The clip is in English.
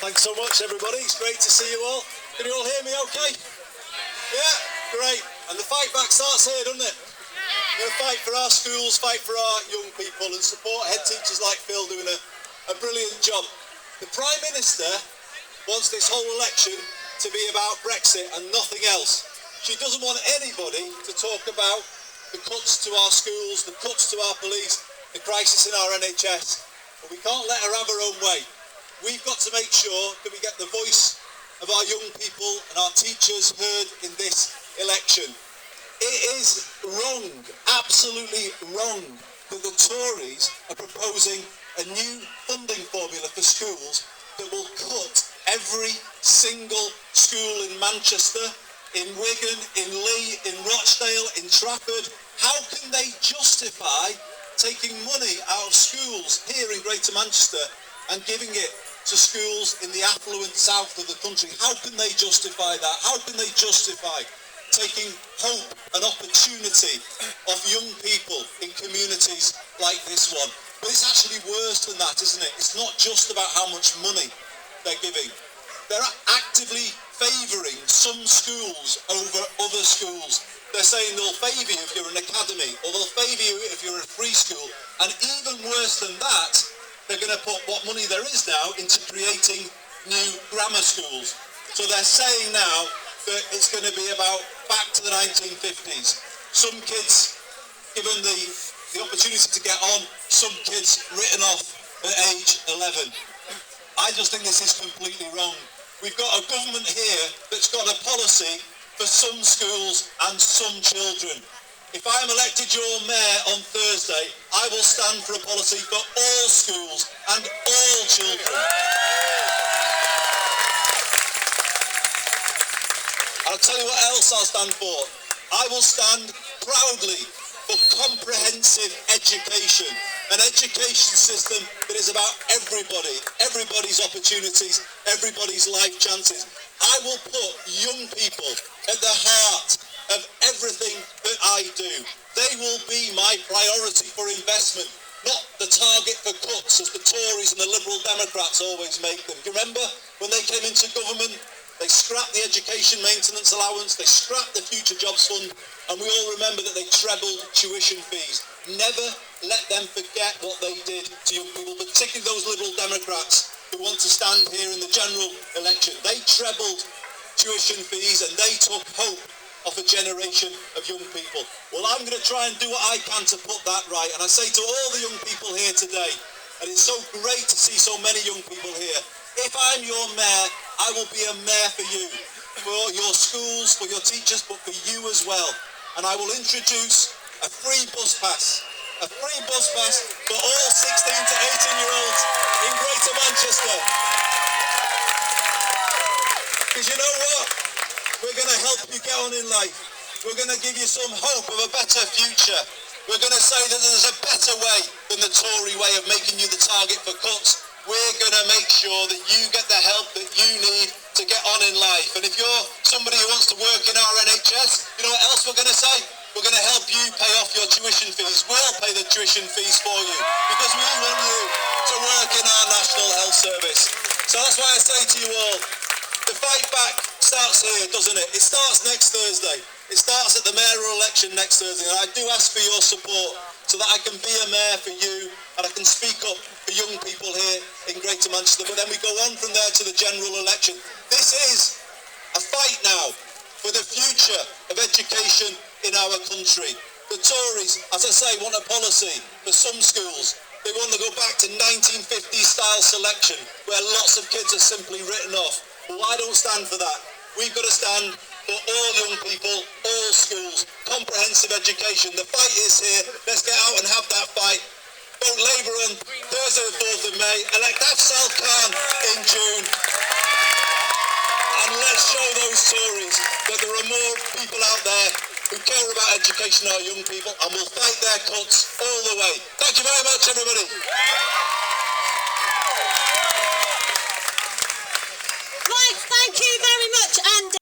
Thanks so much, everybody. It's great to see you all. Can you all hear me okay? Yeah? Great. And the fight back starts here, doesn't it? We're going to fight for our schools, fight for our young people, and support head teachers like Phil doing a brilliant job. The Prime Minister wants this whole election to be about Brexit and nothing else. She doesn't want anybody to talk about the cuts to our schools, the cuts to our police, the crisis in our NHS. But we can't let her have her own way. We've got to make sure that we get the voice of our young people and our teachers heard in this election. It is wrong, absolutely wrong, that the Tories are proposing a new funding formula for schools that will cut every single school in Manchester, in Wigan, in Leigh, in Rochdale, in Trafford. How can they justify taking money out of schools here in Greater Manchester and giving it to schools in the affluent south of the country? How can they justify that? How can they justify taking hope and opportunity of young people in communities like this one? But it's actually worse than that, isn't it? It's not just about how much money they're giving. They're actively favouring some schools over other schools. They're saying they'll favour you if you're an academy, or they'll favour you if you're a free school. And even worse than that, they're going to put what money there is now into creating new grammar schools. So they're saying now that it's going to be about back to the 1950s. Some kids given the opportunity to get on, some kids written off at age 11. I just think this is completely wrong. We've got a government here that's got a policy for some schools and some children. If I am elected your mayor on Thursday, I will stand for a policy for all schools and all children. I'll tell you what else I'll stand for. I will stand proudly for comprehensive education, an education system that is about everybody, everybody's opportunities, everybody's life chances. I will put young people at the heart of everything that I do. They will be my priority for investment, not the target for cuts as the Tories and the Liberal Democrats always make them. Do you remember when they came into government? They scrapped the education maintenance allowance, they scrapped the Future Jobs Fund, and we all remember that they trebled tuition fees. Never let them forget what they did to young people, particularly those Liberal Democrats who want to stand here in the general election. They trebled tuition fees and they took hope off a generation of young people. Well, I'm going to try and do what I can to put that right. And I say to all the young people here today, and it's so great to see so many young people here, if I'm your mayor, I will be a mayor for you, for your schools, for your teachers, but for you as well. And I will introduce a free bus pass for all 16 to 18-year-olds in Greater Manchester. Because you know what? We're going to help you get on in life. We're going to give you some hope of a better future. We're going to say that there's a better way than the Tory way of making you the target for cuts. We're going to make sure that you get the help that you need to get on in life. And if you're somebody who wants to work in our NHS, you know what else we're going to say? We're going to help you pay off your tuition fees. We'll pay the tuition fees for you because we want you to work in our National Health Service. So that's why I say to you all, the fight back starts here, doesn't it? It starts next Thursday. It starts at the mayoral election next Thursday. And I do ask for your support so that I can be a mayor for you and I can speak up for young people here in Greater Manchester. But then we go on from there to the general election. This is a fight now for the future of education in our country. The Tories, as I say, want a policy for some schools. They want to go back to 1950s style selection where lots of kids are simply written off. Well, I don't stand for that. We've got to stand for all young people, all schools, comprehensive education. The fight is here. Let's get out and have that fight. Vote Labour on Thursday the 4th of May. Elect Afzal Khan in June. And let's show those Tories that there are more people out there who care about education, our young people, and will fight their cuts all the way. Thank you very much, everybody. Right, thank you very much, Andy.